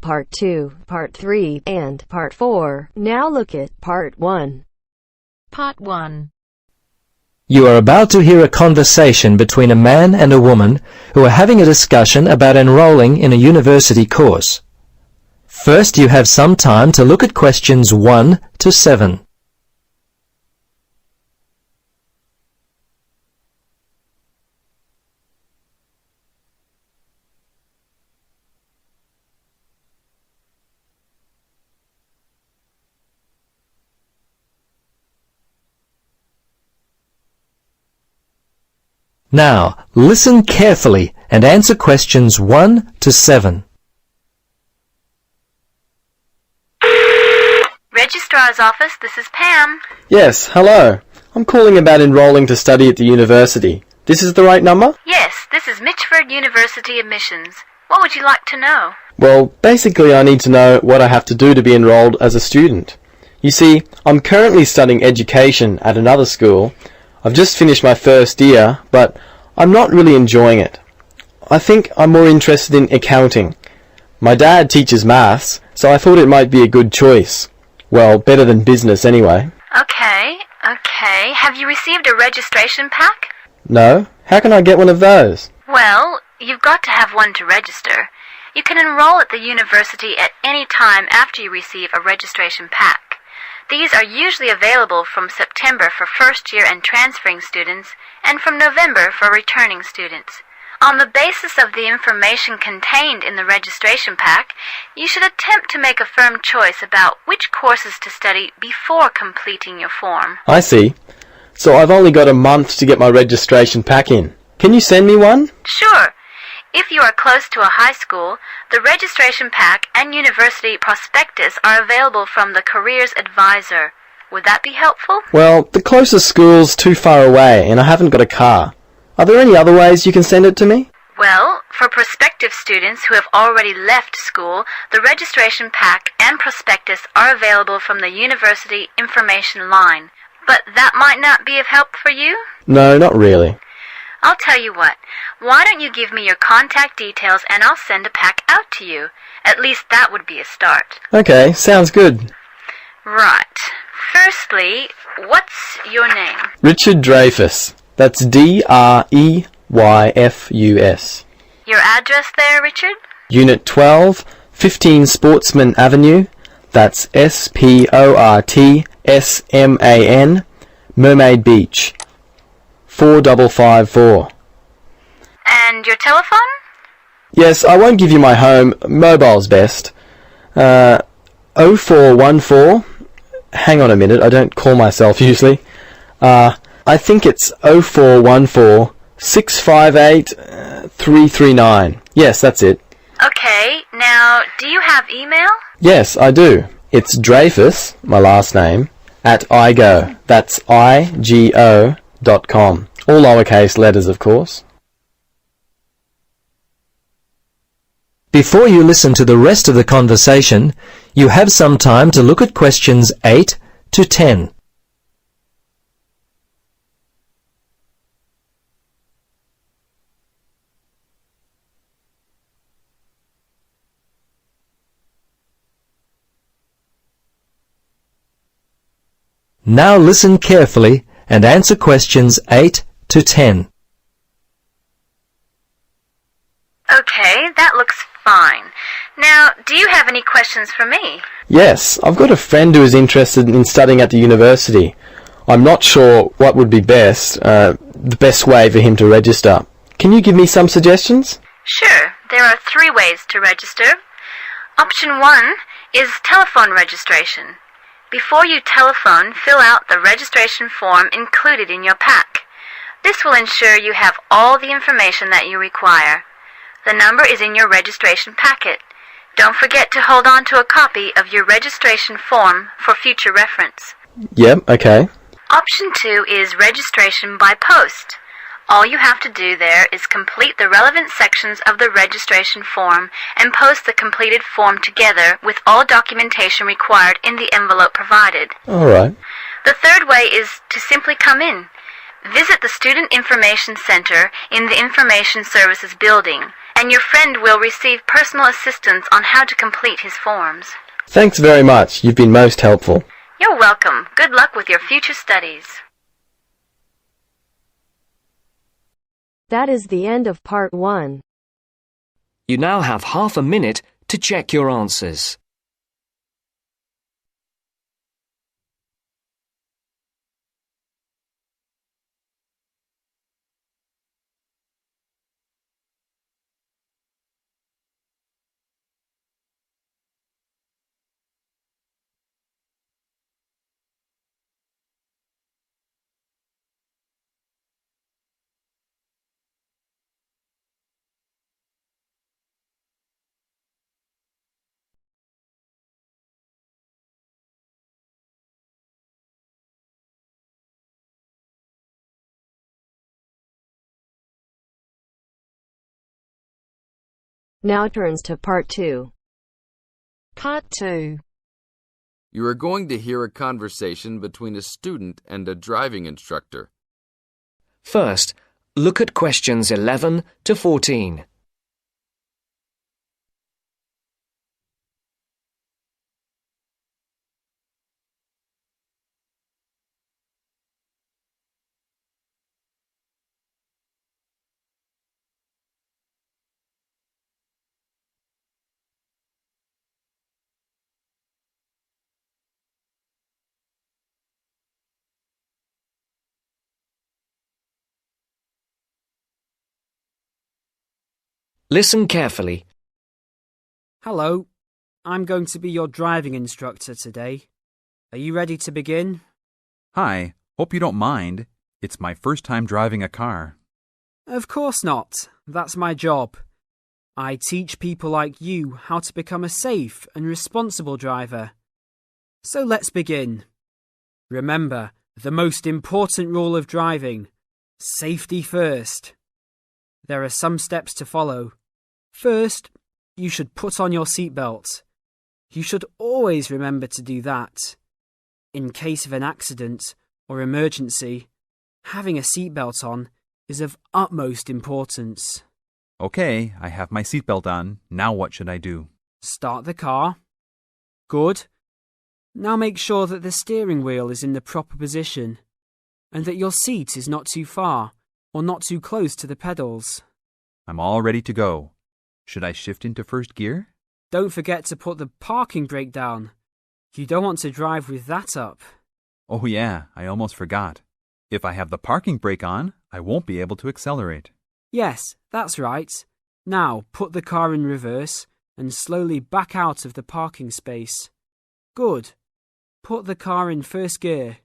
Part 2, Part 3, and Part 4. Now look at Part 1. Part 1. You are about to hear a conversation between a man and a woman who are having a discussion about enrolling in a university course. First, you have some time to look at questions 1 to 7. Now, listen carefully and answer questions 1 to 7. Registrar's office, this is Pam. Yes, hello. I'm calling about enrolling to study at the university. This is the right number? Yes, this is Mitchford University admissions. What would you like to know? Well, basically I need to know what I have to do to be enrolled as a student. You see, I'm currently studying education at another school. I've just finished my first year, but I'm not really enjoying it. I think I'm more interested in accounting. My dad teaches maths, so I thought it might be a good choice. Well, better than business anyway. Okay. Have you received a registration pack? No? How can I get one of those? Well, you've got to have one to register. You can enroll at the university at any time after you receive a registration pack. These are usually available from September for first-year and transferring students, and from November for returning students. On the basis of the information contained in the registration pack, you should attempt to make a firm choice about which courses to study before completing your form. I see. So I've only got a month to get my registration pack in. Can you send me one? Sure. If you are close to a high school, the registration pack and university prospectus are available from the Careers Advisor. Would that be helpful? Well, the closest school's too far away and I haven't got a car. Are there any other ways you can send it to me? Well, for prospective students who have already left school, the registration pack and prospectus are available from the university information line. But that might not be of help for you? No, not really. I'll tell you what, why don't you give me your contact details and I'll send a pack out to you. At least that would be a start. Okay, sounds good. Right. Firstly, what's your name? Richard Dreyfus. That's D-R-E-Y-F-U-S. Your address there, Richard? Unit 12, 15 Sportsman Avenue. That's S-P-O-R-T-S-M-A-N, Mermaid Beach. 4554. And your telephone? Yes, I won't give you my home. Mobile's best. 0414. Hang on a minute, I don't call myself usually. I think it's 0414 658 339. Yes, that's it. Okay, now, do you have email? Yes, I do. It's Dreyfus, my last name, at igo. That's IGO.com. All lowercase letters, of course. Before you listen to the rest of the conversation, you have some time to look at questions 8 to 10. Now listen carefully and answer questions 8 to 10. Okay, that looks fine. Now, do you have any questions for me? Yes, I've got a friend who is interested in studying at the university. I'm not sure what would be best, the best way for him to register. Can you give me some suggestions? Sure, there are 3 ways to register. Option 1 is telephone registration. Before you telephone, fill out the registration form included in your pack. This will ensure you have all the information that you require. The number is in your registration packet. Don't forget to hold on to a copy of your registration form for future reference. Yep, okay. Option 2 is registration by post. All you have to do there is complete the relevant sections of the registration form and post the completed form together with all documentation required in the envelope provided. All right. The third way is to simply come in. Visit the Student Information Center in the Information Services building and your friend will receive personal assistance on how to complete his forms. Thanks very much. You've been most helpful. You're welcome. Good luck with your future studies. That is the end of part 1. You now have half a minute to check your answers. Now turns to part 2. Part 2. You are going to hear a conversation between a student and a driving instructor. First, look at questions 11 to 14. Listen carefully. Hello, I'm going to be your driving instructor today. Are you ready to begin? Hi, hope you don't mind. It's my first time driving a car. Of course not. That's my job. I teach people like you how to become a safe and responsible driver. So let's begin. Remember, the most important rule of driving: safety first. There are some steps to follow. First, you should put on your seatbelt. You should always remember to do that. In case of an accident or emergency, having a seatbelt on is of utmost importance. Okay, I have my seatbelt on. Now what should I do? Start the car. Good. Now make sure that the steering wheel is in the proper position and that your seat is not too far or not too close to the pedals. I'm all ready to go. Should I shift into first gear? Don't forget to put the parking brake down. You don't want to drive with that up. Oh yeah, I almost forgot. If I have the parking brake on, I won't be able to accelerate. Yes, that's right. Now put the car in reverse and slowly back out of the parking space. Good. Put the car in first gear.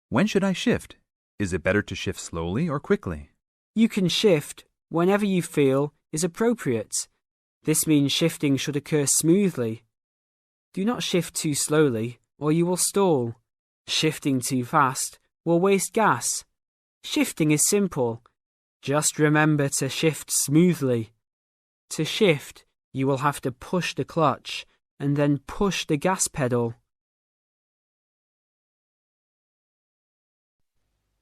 When should I shift? Is it better to shift slowly or quickly? You can shift whenever you feel is appropriate. This means shifting should occur smoothly. Do not shift too slowly or you will stall. Shifting too fast will waste gas. Shifting is simple. Just remember to shift smoothly. To shift, you will have to push the clutch and then push the gas pedal.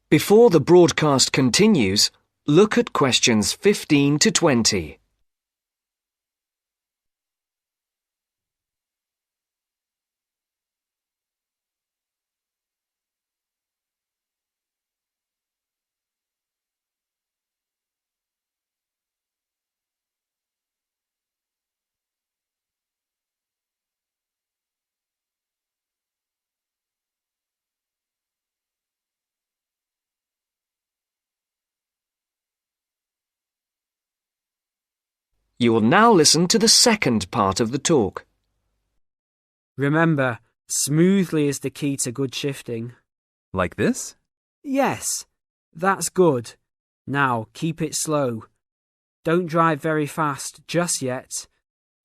Before the broadcast continues, look at questions 15 to 20. You will now listen to the second part of the talk. Remember, smoothly is the key to good shifting. Like this? Yes, that's good. Now keep it slow. Don't drive very fast just yet.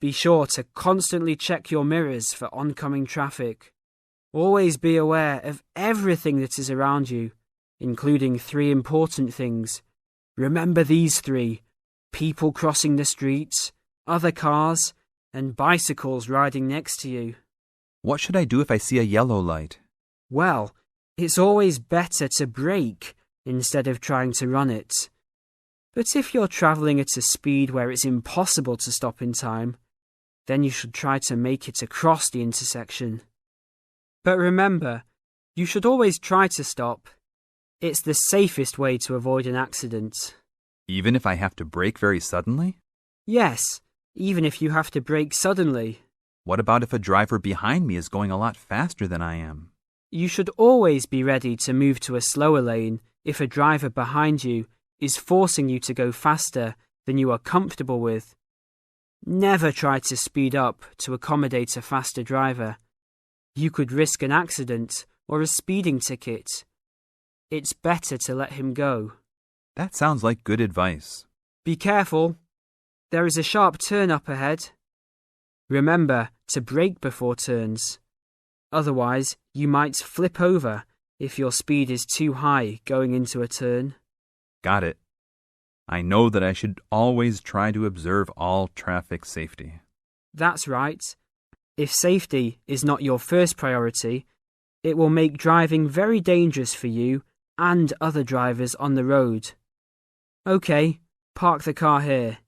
Be sure to constantly check your mirrors for oncoming traffic. Always be aware of everything that is around you, including 3 important things. Remember these 3: people crossing the streets, other cars, and bicycles riding next to you. What should I do if I see a yellow light? Well, it's always better to brake instead of trying to run it. But if you're travelling at a speed where it's impossible to stop in time, then you should try to make it across the intersection. But remember, you should always try to stop. It's the safest way to avoid an accident. Even if I have to brake very suddenly? Yes, even if you have to brake suddenly. What about if a driver behind me is going a lot faster than I am? You should always be ready to move to a slower lane if a driver behind you is forcing you to go faster than you are comfortable with. Never try to speed up to accommodate a faster driver. You could risk an accident or a speeding ticket. It's better to let him go. That sounds like good advice. Be careful. There is a sharp turn up ahead. Remember to brake before turns. Otherwise, you might flip over if your speed is too high going into a turn. Got it. I know that I should always try to observe all traffic safety. That's right. If safety is not your first priority, it will make driving very dangerous for you and other drivers on the road. Okay, park the car here.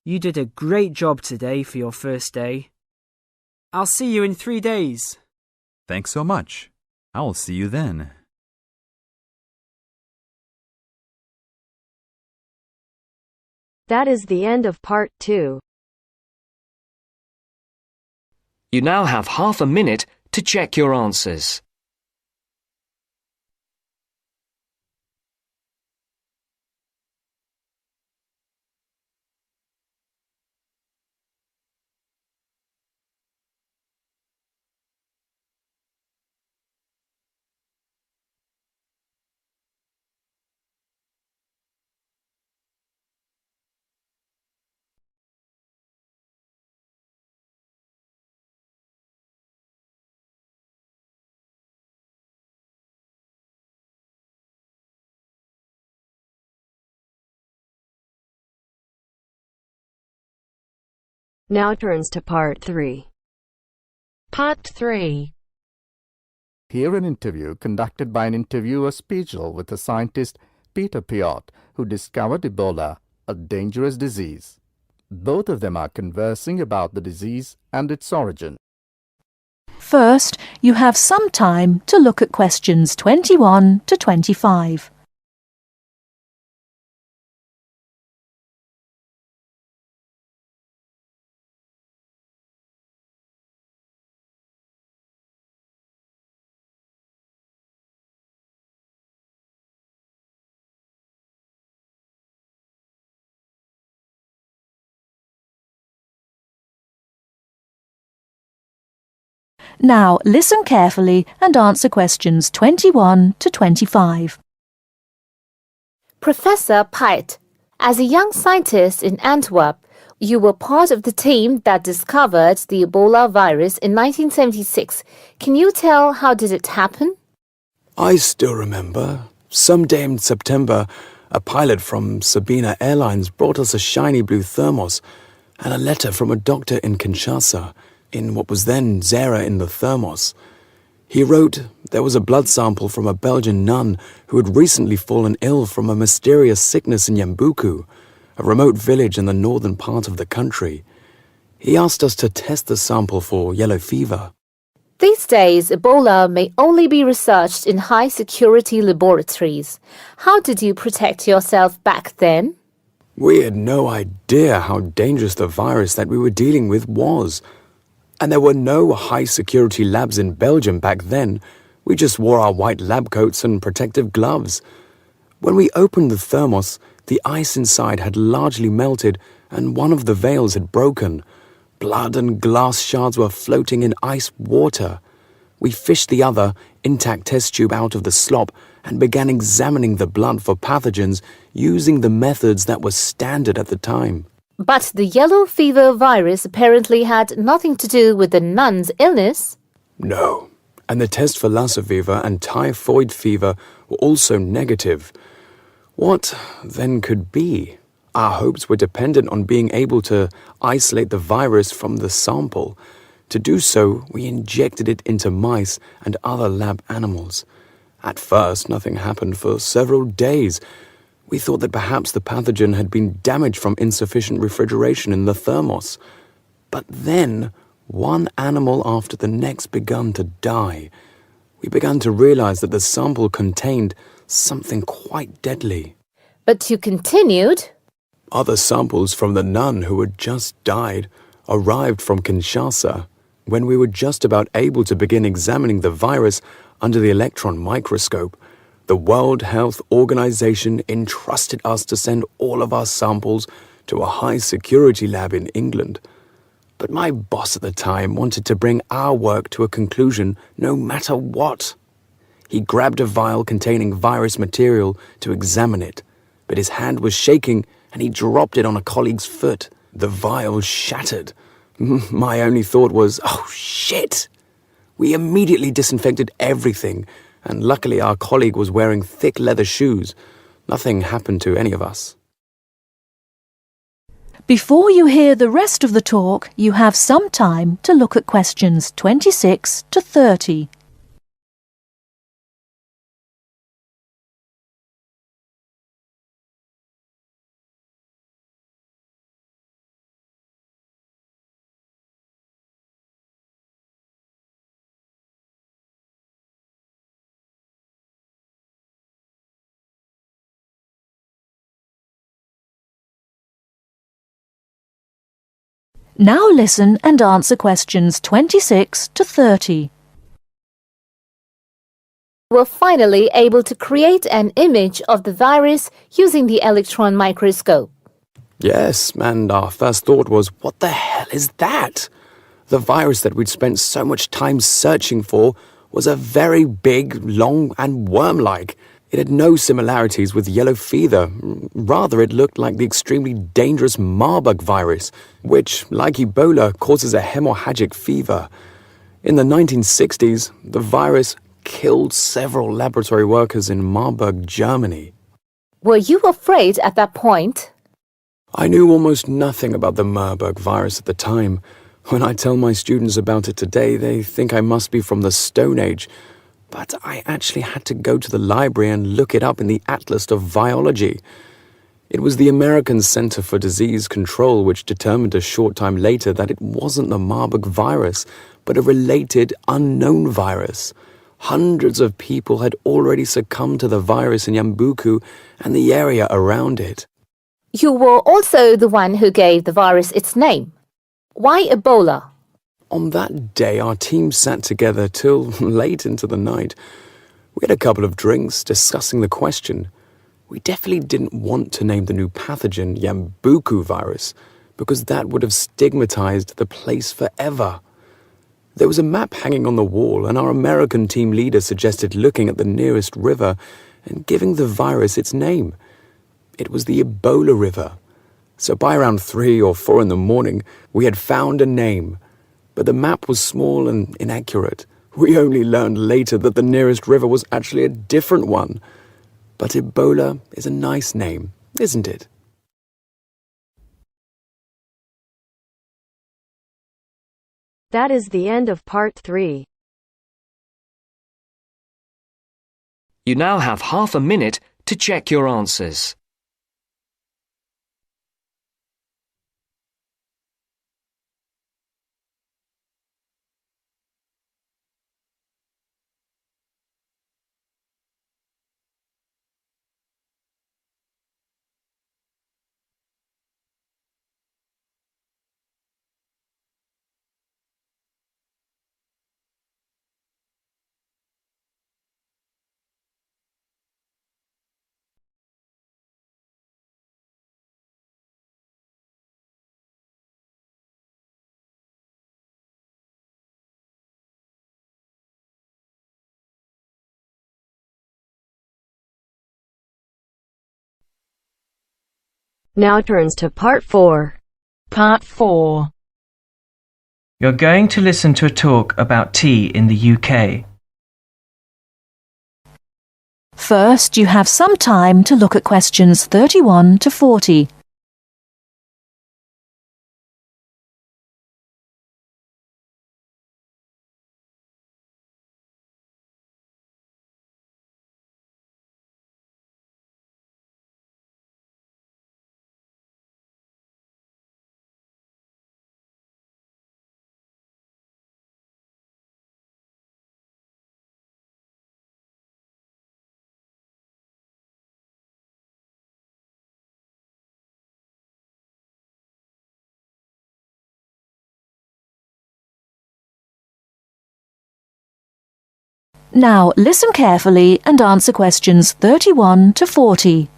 You did a great job today for your first day. I'll see you in 3 days. Thanks so much. I will see you then. That is the end of part 2. You now have half a minute to check your answers. Now turns to part 3. Part 3. Hear an interview conducted by an interviewer Spiegel with the scientist Peter Piot, who discovered Ebola, a dangerous disease. Both of them are conversing about the disease and its origin. First, you have some time to look at questions 21 to 25. Now listen carefully and answer questions 21 to 25. Professor Piot, as a young scientist in Antwerp, you were part of the team that discovered the Ebola virus in 1976. Can you tell how did it happen? I still remember. Some day in September, a pilot from Sabina Airlines brought us a shiny blue thermos and a letter from a doctor in Kinshasa, in what was then Zara in the thermos. He wrote there was a blood sample from a Belgian nun who had recently fallen ill from a mysterious sickness in Yambuku, a remote village in the northern part of the country. He asked us to test the sample for yellow fever. These days, Ebola may only be researched in high-security laboratories. How did you protect yourself back then? We had no idea how dangerous the virus that we were dealing with was. And there were no high-security labs in Belgium back then. We just wore our white lab coats and protective gloves. When we opened the thermos, the ice inside had largely melted and one of the valves had broken. Blood and glass shards were floating in ice water. We fished the other, intact test tube out of the slop and began examining the blood for pathogens using the methods that were standard at the time. But the yellow fever virus apparently had nothing to do with the nun's illness. No, and the test for Lassa fever and typhoid fever were also negative. What then could be? Our hopes were dependent on being able to isolate the virus from the sample. To do so, we injected it into mice and other lab animals. At first, nothing happened for several days. We thought that perhaps the pathogen had been damaged from insufficient refrigeration in the thermos. But then, one animal after the next began to die. We began to realize that the sample contained something quite deadly. But you continued. Other samples from the nun who had just died arrived from Kinshasa when we were just about able to begin examining the virus under the electron microscope. The World Health Organization entrusted us to send all of our samples to a high-security lab in England. But my boss at the time wanted to bring our work to a conclusion no matter what. He grabbed a vial containing virus material to examine it, but his hand was shaking and he dropped it on a colleague's foot. The vial shattered. My only thought was, oh shit! We immediately disinfected everything, and luckily our colleague was wearing thick leather shoes. Nothing happened to any of us. Before you hear the rest of the talk, you have some time to look at questions 26 to 30. Now listen and answer questions 26 to 30. You were finally able to create an image of the virus using the electron microscope. Yes, and our first thought was, what the hell is that? The virus that we'd spent so much time searching for was a very big, long, and worm-like. It had no similarities with yellow fever. Rather, it looked like the extremely dangerous Marburg virus, which, like Ebola, causes a hemorrhagic fever. In the 1960s, the virus killed several laboratory workers in Marburg, Germany. Were you afraid at that point? I knew almost nothing about the Marburg virus at the time. When I tell my students about it today, they think I must be from the Stone Age. But I actually had to go to the library and look it up in the Atlas of Virology. It was the American Center for Disease Control which determined a short time later that it wasn't the Marburg virus, but a related unknown virus. Hundreds of people had already succumbed to the virus in Yambuku and the area around it. You were also the one who gave the virus its name. Why Ebola? On that day, our team sat together till late into the night. We had a couple of drinks discussing the question. We definitely didn't want to name the new pathogen Yambuku virus, because that would have stigmatized the place forever. There was a map hanging on the wall, and our American team leader suggested looking at the nearest river and giving the virus its name. It was the Ebola River. So by around 3 or 4 in the morning, we had found a name. But the map was small and inaccurate. We only learned later that the nearest river was actually a different one. But Ebola is a nice name, isn't it? That is the end of part 3. You now have half a minute to check your answers. Now turns to part 4. Part 4. You're going to listen to a talk about tea in the UK. First, you have some time to look at questions 31 to 40. Now listen carefully and answer questions 31 to 40.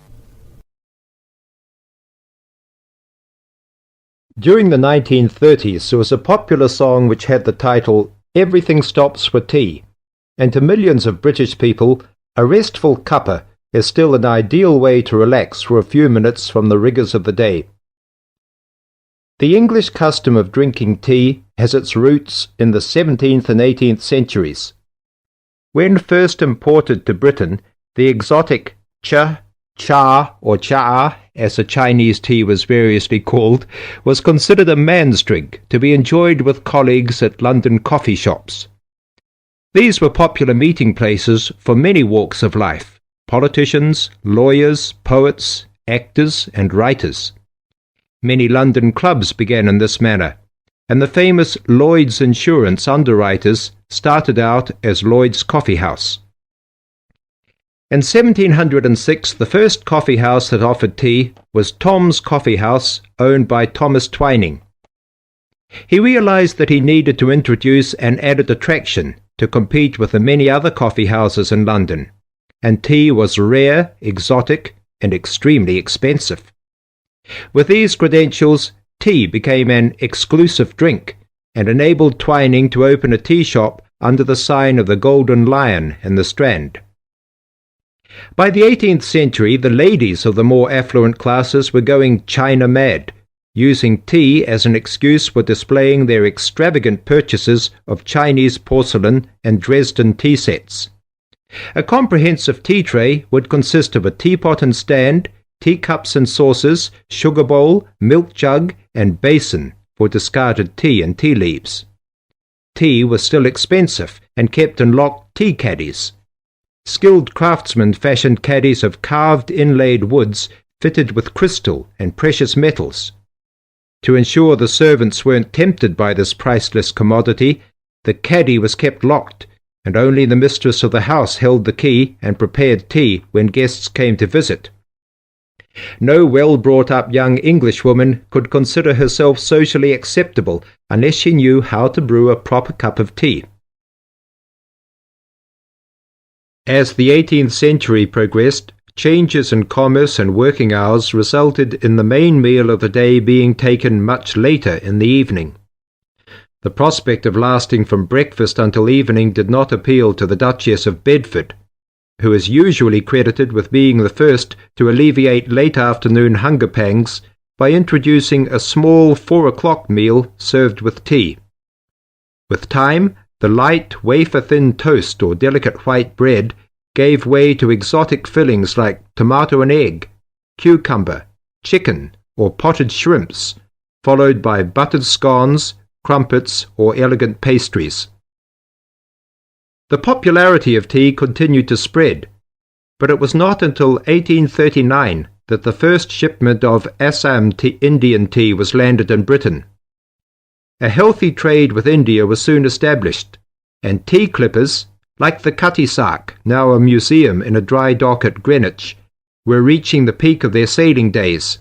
During the 1930s, there was a popular song which had the title "Everything Stops for Tea," and to millions of British people, a restful cuppa is still an ideal way to relax for a few minutes from the rigours of the day. The English custom of drinking tea has its roots in the 17th and 18th centuries. When first imported to Britain, the exotic cha, or cha, as the Chinese tea was variously called, was considered a man's drink to be enjoyed with colleagues at London coffee shops. These were popular meeting places for many walks of life: politicians, lawyers, poets, actors, and writers. Many London clubs began in this manner, and the famous Lloyd's Insurance underwriters started out as Lloyd's Coffee House. In 1706, the first coffee house that offered tea was Tom's Coffee House, owned by Thomas Twining. He realized that he needed to introduce an added attraction to compete with the many other coffee houses in London, and tea was rare, exotic, and extremely expensive. With these credentials, tea became an exclusive drink and enabled Twining to open a tea shop under the sign of the Golden Lion in the Strand. By the 18th century, the ladies of the more affluent classes were going China mad, using tea as an excuse for displaying their extravagant purchases of Chinese porcelain and Dresden tea sets. A comprehensive tea tray would consist of a teapot and stand, teacups and saucers, sugar bowl, milk jug, and basin for discarded tea and tea leaves. Tea was still expensive and kept in locked tea caddies. Skilled craftsmen fashioned caddies of carved inlaid woods fitted with crystal and precious metals. To ensure the servants weren't tempted by this priceless commodity, the caddy was kept locked, and only the mistress of the house held the key and prepared tea when guests came to visit. No well-brought-up young Englishwoman could consider herself socially acceptable unless she knew how to brew a proper cup of tea. As the 18th century progressed, changes in commerce and working hours resulted in the main meal of the day being taken much later in the evening. The prospect of lasting from breakfast until evening did not appeal to the Duchess of Bedford, who is usually credited with being the first to alleviate late afternoon hunger pangs by introducing a small 4 o'clock meal served with tea. With time, the light, wafer-thin toast or delicate white bread gave way to exotic fillings like tomato and egg, cucumber, chicken, or potted shrimps, followed by buttered scones, crumpets, or elegant pastries. The popularity of tea continued to spread, but it was not until 1839 that the first shipment of Assam Indian tea was landed in Britain. A healthy trade with India was soon established, and tea clippers, like the Cutty Sark, now a museum in a dry dock at Greenwich, were reaching the peak of their sailing days.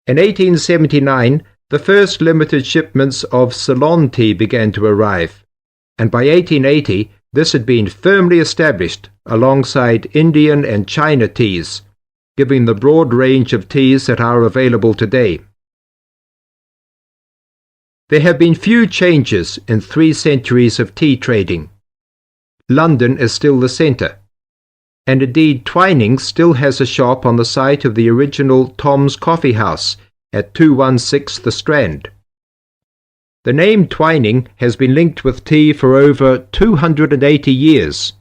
In 1879, the first limited shipments of Ceylon tea began to arrive, and by 1880 this had been firmly established alongside Indian and China teas, giving the broad range of teas that are available today. There have been few changes in 3 centuries of tea trading. London is still the centre, and indeed Twining still has a shop on the site of the original Tom's Coffee House at 216 The Strand. The name Twining has been linked with tea for over 280 years.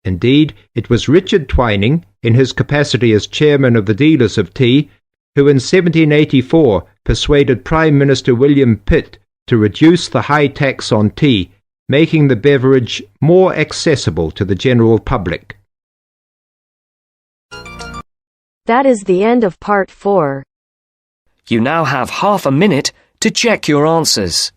Indeed, it was Richard Twining, in his capacity as chairman of the dealers of tea, who in 1784 persuaded Prime Minister William Pitt to reduce the high tax on tea, making the beverage more accessible to the general public. That is the end of part 4. You now have half a minute to check your answers.